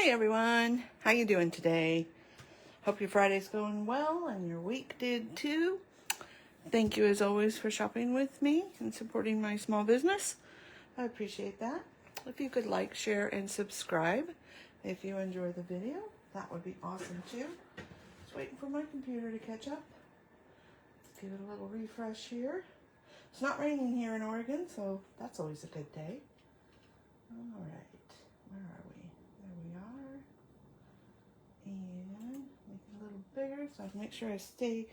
Hi everyone, how you doing today? Hope your Friday's going well and your week did too. Thank you as always for shopping with me and supporting my small business. I appreciate that. If you could like, share, and subscribe if you enjoy the video, that would be awesome too. Just waiting for my computer to catch up. Let's give it a little refresh here. It's not raining here in Oregon, so that's always a good day. All right, where are we? There we are. And make it a little bigger so I can make sure I stay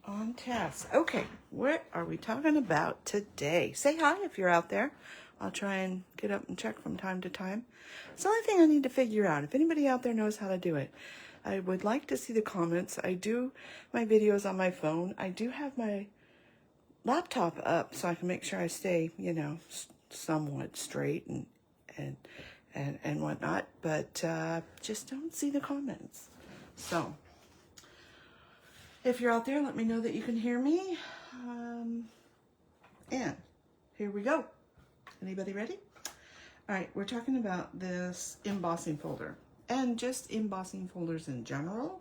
on task. Okay, what are we talking about today? Say hi if you're out there. I'll try and get up and check from time to time. It's the only thing I need to figure out. If anybody out there knows how to do it, I would like to see the comments. I do my videos on my phone. I do have my laptop up so I can make sure I stay, you know, somewhat straight and whatnot, but just don't see the comments. So if you're out there, let me know that you can hear me. And here we go. Anybody ready? All right, we're talking about this embossing folder and just embossing folders in general.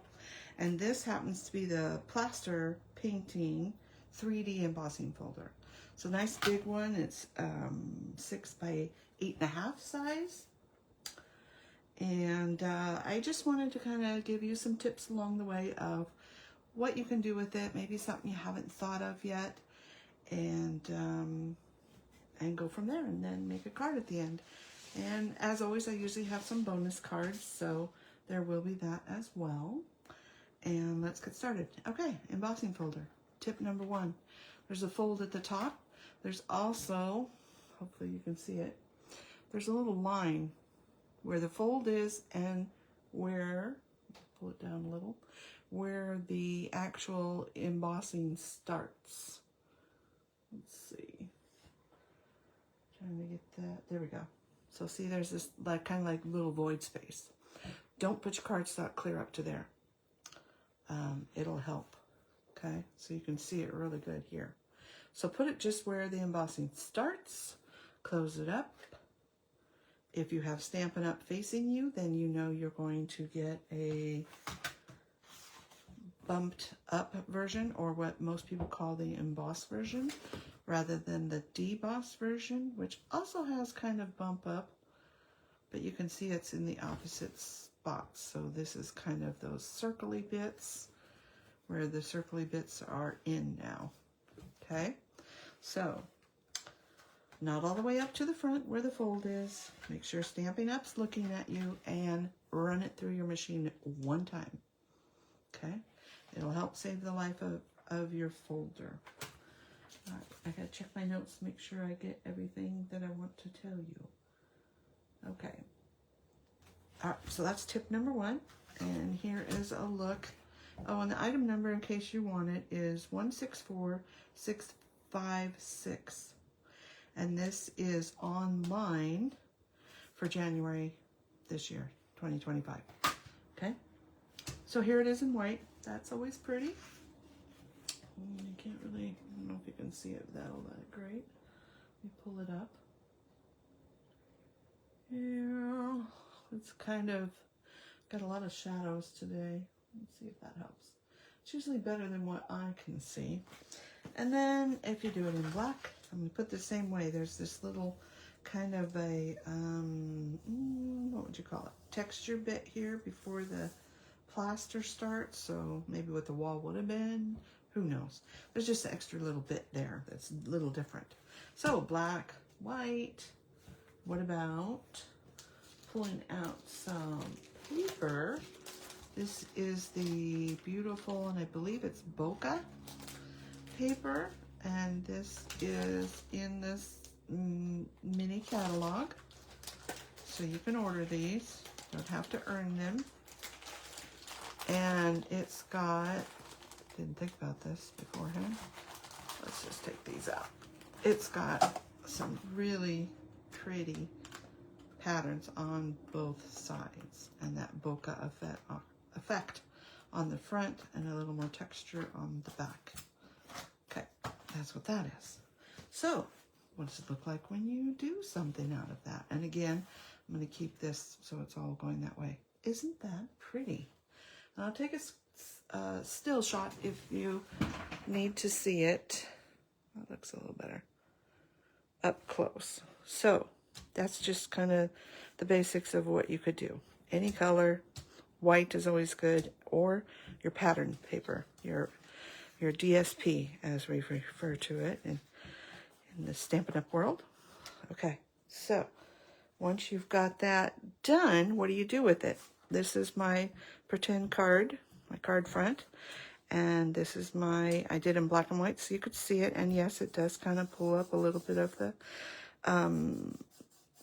And this happens to be the plaster painting 3D embossing folder. It's a nice big one. It's 6 by 8.5 size. And I just wanted to kind of give you some tips along the way of what you can do with it, maybe something you haven't thought of yet, and go from there, and then make a card at the end. And as always, I usually have some bonus cards, so there will be that as well. And let's get started. Okay, embossing folder. Tip number 1. There's a fold at the top. There's also, hopefully you can see it, there's a little line where the fold is and where, pull it down a little, where the actual embossing starts. Let's see. Trying to get that. There we go. So see, there's this like kind of like little void space. Don't put your cardstock clear up to there. It'll help. Okay, so you can see it really good here. So put it just where the embossing starts. Close it up. If you have Stampin' Up facing you, then you know you're going to get a bumped up version, or what most people call the embossed version, rather than the debossed version, which also has kind of bump up, but you can see it's in the opposite spots. So this is kind of those circly bits where the circly bits are in now. Okay, so not all the way up to the front where the fold is. Make sure Stampin' Up's looking at you and run it through your machine one time. Okay, it'll help save the life of your folder. All right, I gotta check my notes to make sure I get everything that I want to tell you. Okay, all right, so that's tip number 1. And here is a look. Oh, and the item number, in case you want it, is 164656. And this is online for January this year, 2025. Okay, so here it is in white. That's always pretty. You can't really, I don't know if you can see it that all that great. Let me pull it up. Yeah, it's kind of got a lot of shadows today. Let's see if that helps. It's usually better than what I can see. And then if you do it in black, I'm going to put the same way. There's this little kind of a, what would you call it? Texture bit here before the plaster starts. So maybe what the wall would have been. Who knows? There's just an extra little bit there that's a little different. So black, white. What about pulling out some paper? This is the beautiful, and I believe it's bokeh paper, and this is in this mini catalog. So you can order these, don't have to earn them. And it's got, didn't think about this beforehand. Let's just take these out. It's got some really pretty patterns on both sides, and that bokeh effect on the front, and a little more texture on the back. Okay, that's what that is. So what does it look like when you do something out of that? And again, I'm going to keep this so it's all going that way. Isn't that pretty? And I'll take a still shot if you need to see it. That looks a little better up close. So that's just kind of the basics of what you could do. Any color, white is always good, or your pattern paper, your DSP as we refer to it in the Stampin' Up! World. Okay, so once you've got that done, what do you do with it? This is my pretend card, my card front, and this is I did in black and white so you could see it, and yes, it does kind of pull up a little bit of the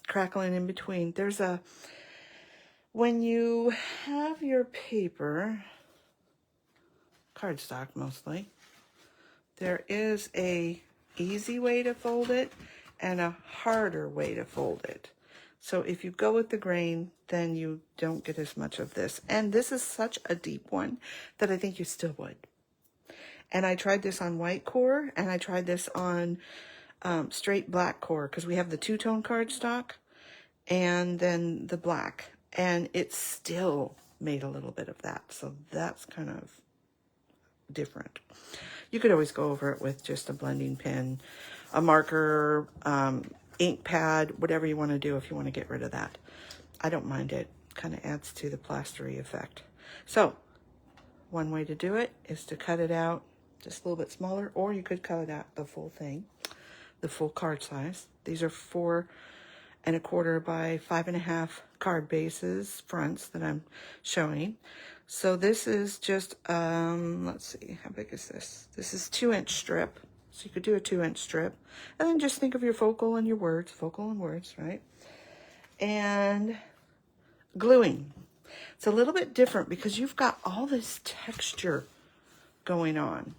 crackling in between. When you have your paper, cardstock mostly, there is a easy way to fold it and a harder way to fold it. So if you go with the grain, then you don't get as much of this. And this is such a deep one that I think you still would. And I tried this on white core, and I tried this on straight black core, because we have the two-tone cardstock and then the black. And it still made a little bit of that. So that's kind of different. You could always go over it with just a blending pen, a marker, ink pad, whatever you want to do if you want to get rid of that. I don't mind it. Kind of adds to the plastery effect. So one way to do it is to cut it out just a little bit smaller, or you could cut it out the full thing, the full card size. These are 4 1/4 by 5 1/2 card bases, fronts that I'm showing. So this is just, let's see, how big is this? This is 2-inch strip. So you could do a 2-inch strip. And then just think of your focal and your words, right? And gluing. It's a little bit different because you've got all this texture going on.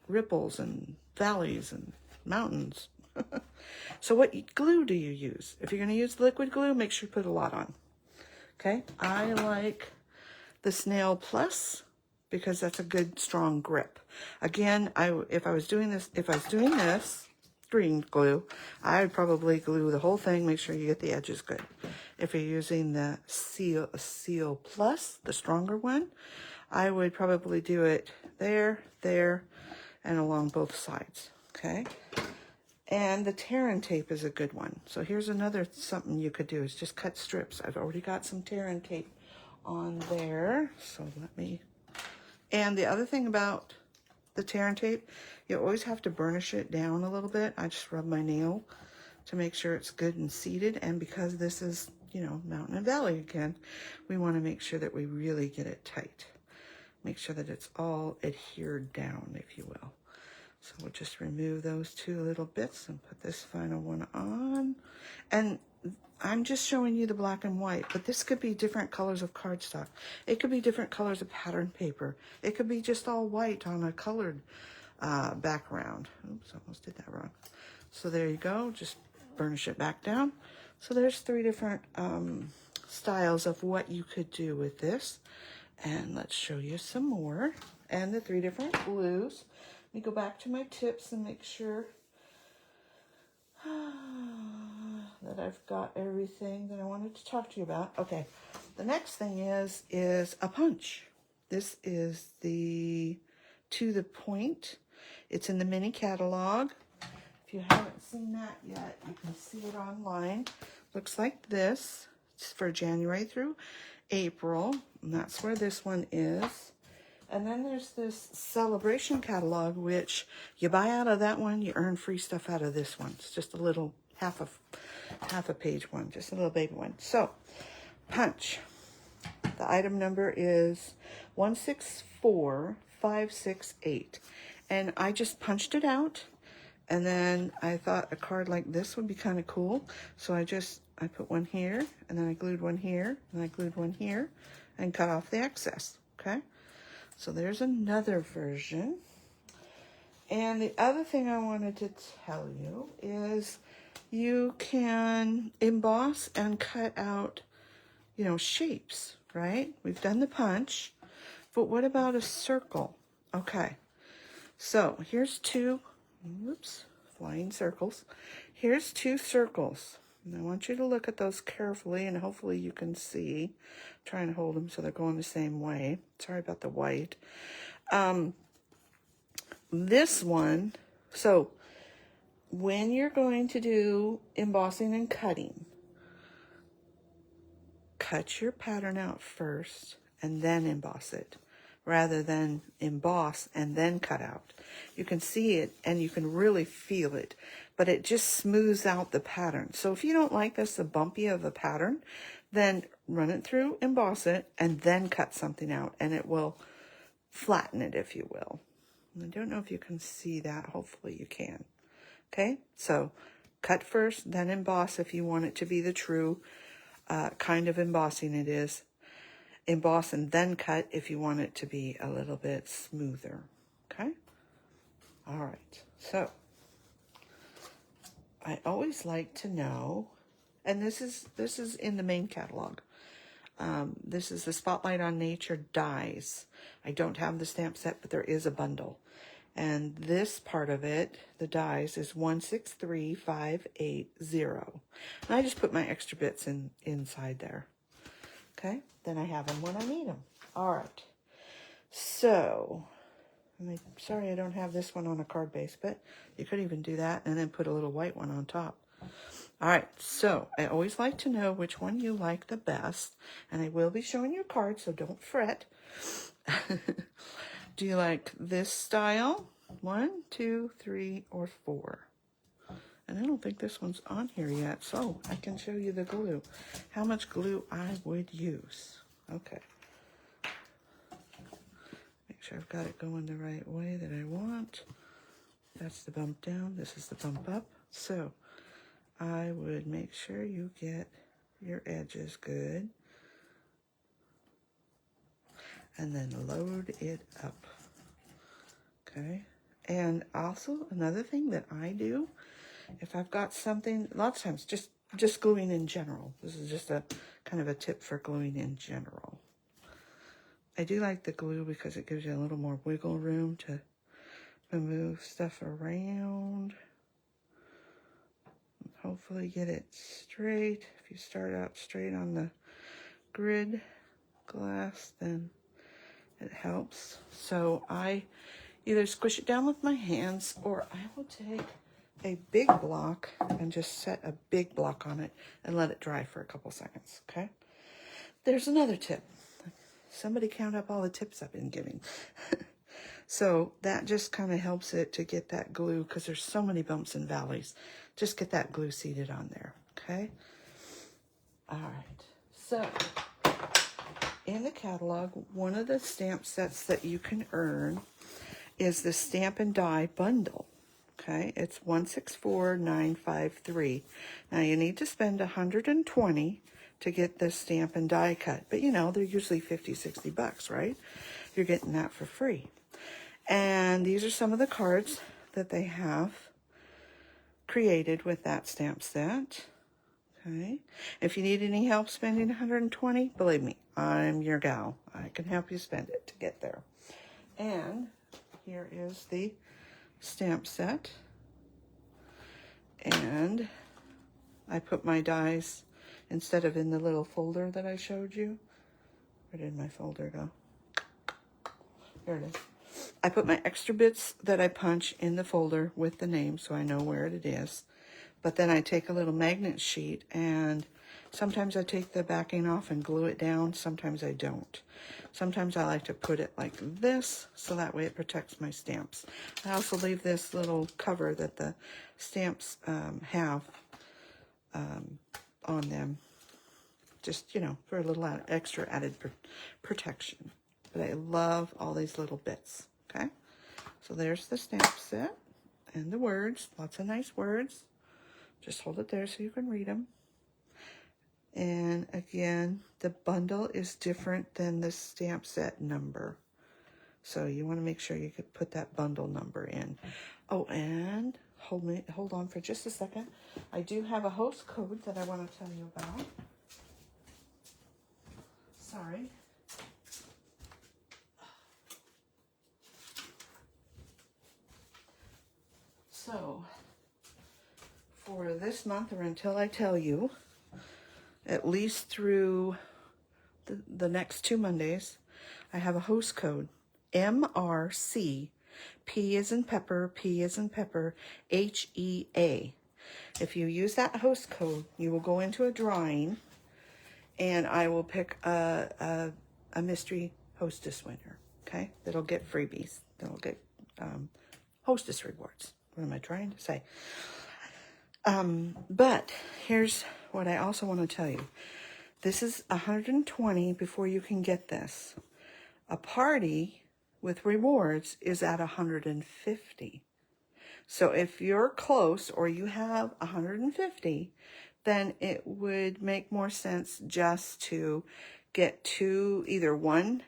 Ripples and valleys and mountains. So what glue do you use? If you're going to use liquid glue, make sure you put a lot on. Okay? I like the Snail Plus because that's a good strong grip. Again, if I was doing this green glue, I would probably glue the whole thing, make sure you get the edges good. If you're using the Seal Plus, the stronger one, I would probably do it there, and along both sides. Okay? And the tear and tape is a good one. So here's another something you could do is just cut strips. I've already got some tear and tape on there. So and the other thing about the tear and tape, you always have to burnish it down a little bit. I just rub my nail to make sure it's good and seated. And because this is, mountain and valley again, we want to make sure that we really get it tight. Make sure that it's all adhered down, if you will. So we'll just remove those 2 little bits and put this final one on. And I'm just showing you the black and white, but this could be different colors of cardstock. It could be different colors of pattern paper. It could be just all white on a colored background. Oops, almost did that wrong. So there you go. Just burnish it back down. So there's 3 different styles of what you could do with this. And let's show you some more. And the 3 different glues. Let me go back to my tips and make sure that I've got everything that I wanted to talk to you about. Okay, the next thing is a punch. This is the To the Point. It's in the mini catalog. If you haven't seen that yet, you can see it online. Looks like this. It's for January through April, and that's where this one is. And then there's this celebration catalog, which you buy out of that one, you earn free stuff out of this one. It's just a little half a page one, just a little baby one. So, punch. The item number is 164568. And I just punched it out. And then I thought a card like this would be kind of cool. So I put one here, and then I glued one here, and I glued one here, and cut off the excess, okay? So there's another version. And the other thing I wanted to tell you is you can emboss and cut out, shapes, right? We've done the punch, but what about a circle? Okay, so here's 2, flying circles. Here's 2 circles. And I want you to look at those carefully, and hopefully you can see. I'm trying to hold them so they're going the same way. Sorry about the white. This one, so when you're going to do embossing and cutting, cut your pattern out first and then emboss it, rather than emboss and then cut out. You can see it and you can really feel it, but it just smooths out the pattern. So if you don't like this, the bumpy of the pattern, then run it through, emboss it, and then cut something out, and it will flatten it, if you will. I don't know if you can see that. Hopefully you can. Okay, so cut first, then emboss if you want it to be the true kind of embossing it is. Emboss and then cut if you want it to be a little bit smoother. Okay? All right. So I always like to know, and this is in the main catalog. This is the Spotlight on Nature dies. I don't have the stamp set, but there is a bundle. And this part of it, the dies, is 163580. And I just put my extra bits inside there. Okay? Then I have them when I need them. All right. So, sorry I don't have this one on a card base, but you could even do that and then put a little white one on top. All right, so I always like to know which one you like the best, and I will be showing you cards, so don't fret. Do you like this style? 1, 2, 3, or 4? And I don't think this one's on here yet, so I can show you the glue. How much glue I would use. Okay. Make sure I've got it going the right way that I want. That's the bump down. This is the bump up. So I would make sure you get your edges good. And then load it up. Okay. And also another thing that I do, if I've got something, lots of times just gluing in general. This is just a kind of a tip for gluing in general. I do like the glue because it gives you a little more wiggle room to move stuff around. Hopefully get it straight. If you start out straight on the grid glass, then it helps. So I either squish it down with my hands, or I will take a big block and just set a big block on it and let it dry for a couple seconds, okay? There's another tip. Somebody count up all the tips I've been giving. So that just kind of helps it to get that glue, because there's so many bumps and valleys. Just get that glue seated on there, okay? All right, so in the catalog, one of the stamp sets that you can earn is the Stamp and Die bundle. Okay, it's 164953. Now you need to spend $120 to get the Stamp and Die cut, but you know they're usually $50-$60, right? You're getting that for free. And these are some of the cards that they have created with that stamp set. Okay, if you need any help spending $120, believe me, I'm your gal. I can help you spend it to get there. And here is the stamp set, and I put my dies instead of in the little folder that I showed you. Where did my folder go? Here it is. I put my extra bits that I punch in the folder with the name so I know where it is. But then I take a little magnet sheet, and sometimes I take the backing off and glue it down. Sometimes I don't. Sometimes I like to put it like this, so that way it protects my stamps. I also leave this little cover that the stamps have on them, just, you know, for a little extra added protection. But I love all these little bits, okay? So there's the stamp set and the words, lots of nice words. Just hold it there so you can read them. And again, the bundle is different than the stamp set number. So you want to make sure you could put that bundle number in. Oh, and hold on for just a second. I do have a host code that I want to tell you about. Sorry. So, for this month, or until I tell you, at least through the next 2 Mondays, I have a host code, MRC, P as in pepper, P as in pepper, HEA. If you use that host code, you will go into a drawing, and I will pick a mystery hostess winner, okay? That'll get freebies. That'll get hostess rewards. What am I trying to say? But here's what I also want to tell you. This is $120 before you can get this. A party with rewards is at $150. So if you're close or you have $150, then it would make more sense just to get two, either one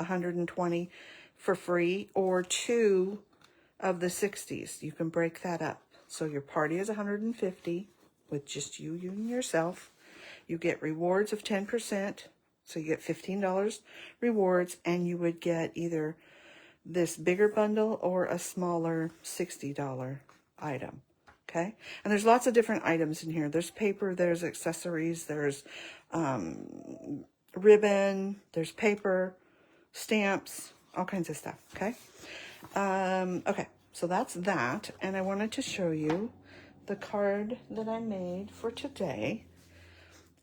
$120 for free or two of the 60s. You can break that up. So your party is $150 with just you and yourself. You get rewards of 10%. So you get $15 rewards, and you would get either this bigger bundle or a smaller $60 item. Okay? And there's lots of different items in here. There's paper, there's accessories, there's ribbon, there's paper, stamps, all kinds of stuff. Okay? Okay, so that's that. And I wanted to show you the card that I made for today.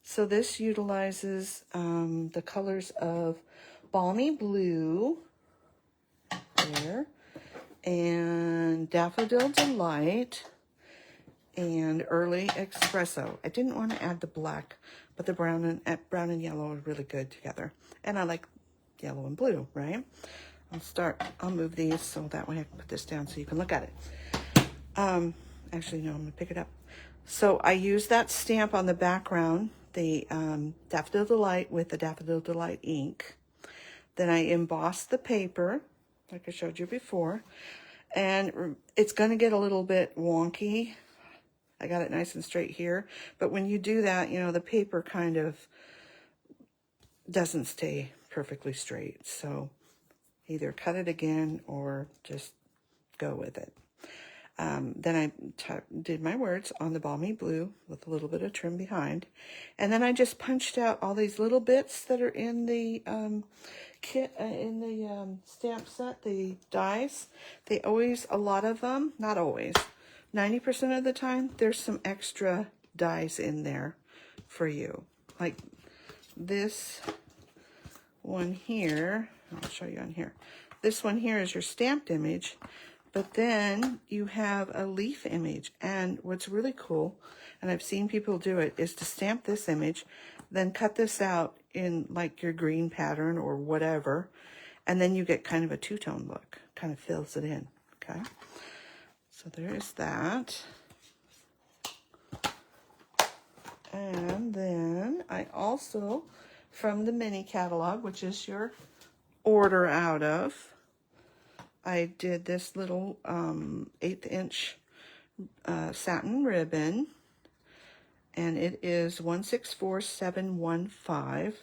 So this utilizes the colors of Balmy Blue, there, and Daffodil Delight, and Early Espresso. I didn't want to add the black, but the brown and yellow are really good together. And I like yellow and blue, right? I'll move these so that way I can put this down so you can look at it. Actually, no, I'm gonna pick it up. So I use that stamp on the background, the Daffodil Delight with the Daffodil Delight ink. Then I emboss the paper, like I showed you before, and it's gonna get a little bit wonky. I got it nice and straight here, but when you do that, you know, the paper kind of doesn't stay perfectly straight. So either cut it again or just go with it. Then I did my words on the Balmy Blue with a little bit of trim behind. And then I just punched out all these little bits that are in the kit, in the stamp set, the dies. They always, a lot of them, not always, 90% of the time, there's some extra dies in there for you. Like this one here, I'll show you on here. This one here is your stamped image. But then you have a leaf image, and what's really cool, and I've seen people do it, is to stamp this image, then cut this out in like your green pattern or whatever, and then you get kind of a two-tone look, kind of fills it in, okay? So there's that. And then I also, from the mini catalog, which is your order out of, I did this little 1/8 inch satin ribbon, and it is 164715.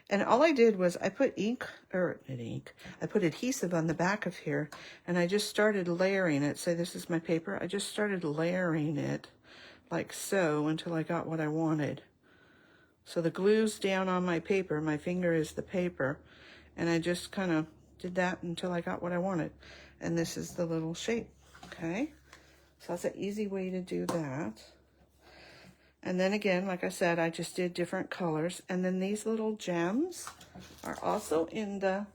And all I did was I put I put adhesive on the back of here, and I just started layering it. Say this is my paper. I just started layering it like so until I got what I wanted. So the glue's down on my paper. My finger is the paper, and I just kind of did that until I got what I wanted. And this is the little shape, okay? So that's an easy way to do that. And then again, like I said, I just did different colors. And then these little gems are also in the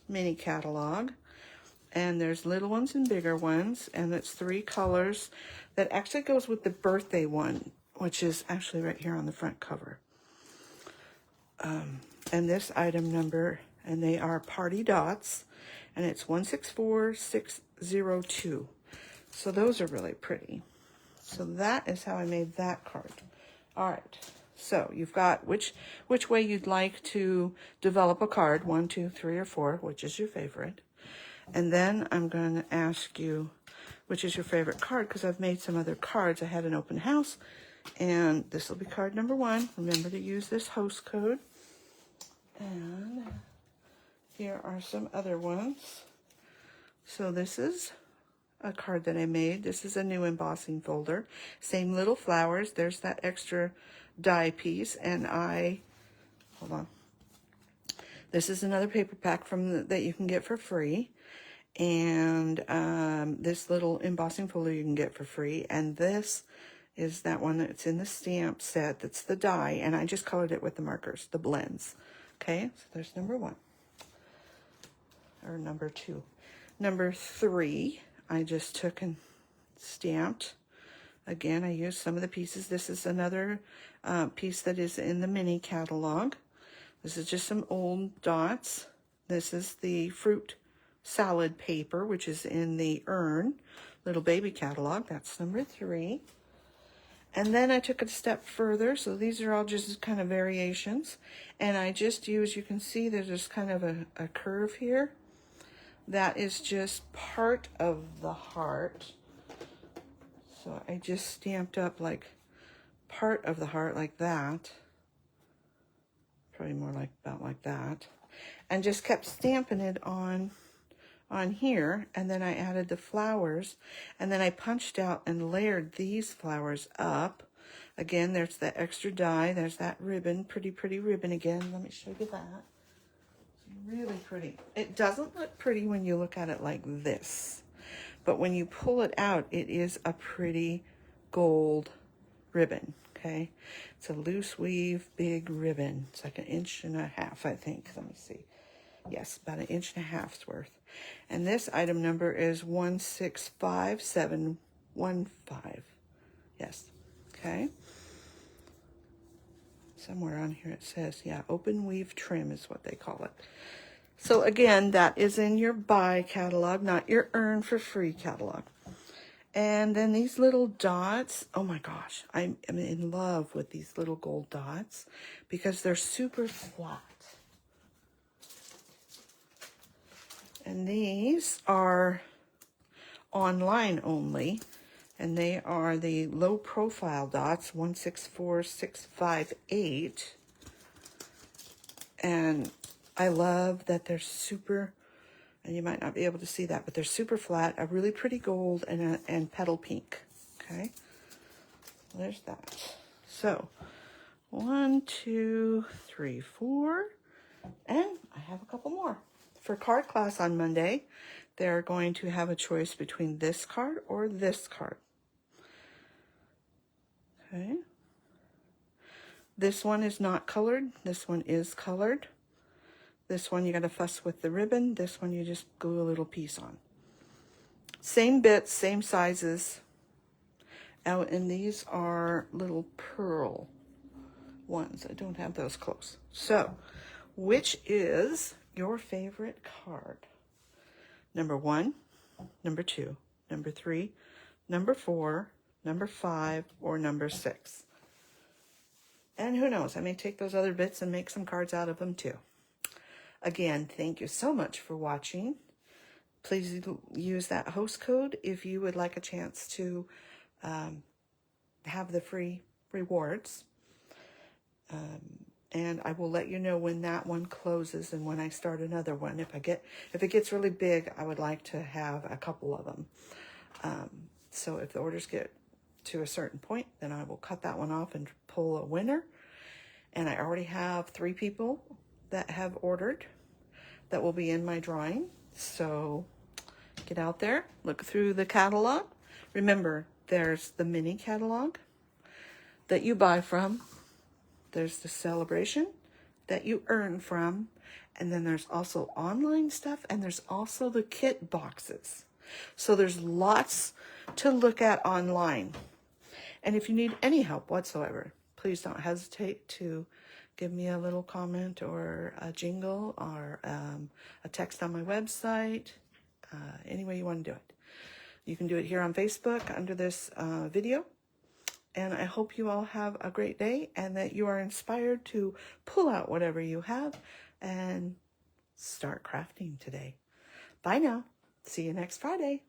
mini catalog. And there's little ones and bigger ones. And it's 3 colors that actually goes with the birthday one, which is actually right here on the front cover. And this item number, and they are party dots, and it's 164602. So those are really pretty. So that is how I made that card. All right, so you've got which way you'd like to develop a card, 1, 2, 3, or 4, which is your favorite. And then I'm going to ask you which is your favorite card, because I've made some other cards. I had an open house, and this will be card number 1. Remember to use this host code. And here are some other ones. So this is a card that I made. This is a new embossing folder. Same little flowers. There's that extra die piece. And hold on. This is another paper pack that you can get for free. And this little embossing folder you can get for free. And this is that one that's in the stamp set. That's the die. And I just colored it with the markers, the blends. Okay, so there's number 1. Or number 2. Number 3, I just took and stamped. Again, I used some of the pieces. This is another piece that is in the mini catalog. This is just some old dots. This is the fruit salad paper, which is in the Urn little baby catalog. That's number 3. And then I took it a step further. So these are all just kind of variations. And I just use, you can see there's just kind of a curve here. That is just part of the heart. So I just stamped up like part of the heart like that. Probably more like about like that. And just kept stamping it on here. And then I added the flowers. And then I punched out and layered these flowers up. Again, there's that extra die. There's that ribbon. Pretty, pretty ribbon again. Let me show you that. Really pretty. It doesn't look pretty when you look at it like this, but when you pull it out, it is a pretty gold ribbon. Okay, it's a loose weave big ribbon. It's like 1.5 inches, I think. Let me see. Yes, about 1.5 inches worth. And this item number is 165715. Yes. Okay. Somewhere on here it says, yeah, open weave trim is what they call it. So again, that is in your buy catalog, not your earn for free catalog. And then these little dots, oh my gosh, I'm in love with these little gold dots because they're super flat. And these are online only. And they are the low profile dots, 164658. And I love that they're super, and you might not be able to see that, but they're super flat, a really pretty gold and petal pink. Okay, there's that. So 1, 2, 3, 4, and I have a couple more. For card class on Monday, they're going to have a choice between this card or this card. Okay. This one is not colored. This one is colored. This one you got to fuss with the ribbon. This one you just glue a little piece on. Same bits, same sizes. Oh, and these are little pearl ones. I don't have those close. So, which is your favorite card? Number 1, number 2, number 3, number 4, number 5, or number 6. And who knows, I may take those other bits and make some cards out of them too. Again, thank you so much for watching. Please use that host code if you would like a chance to have the free rewards. And I will let you know when that one closes and when I start another one. If it gets really big, I would like to have a couple of them. So if the orders get to a certain point, then I will cut that one off and pull a winner. And I already have 3 people that have ordered that will be in my drawing. So get out there, look through the catalog. Remember, there's the mini catalog that you buy from. There's the celebration that you earn from. And then there's also online stuff, and there's also the kit boxes. So there's lots to look at online. And if you need any help whatsoever, please don't hesitate to give me a little comment or a jingle or a text on my website, any way you want to do it. You can do it here on Facebook under this video. And I hope you all have a great day and that you are inspired to pull out whatever you have and start crafting today. Bye now. See you next Friday.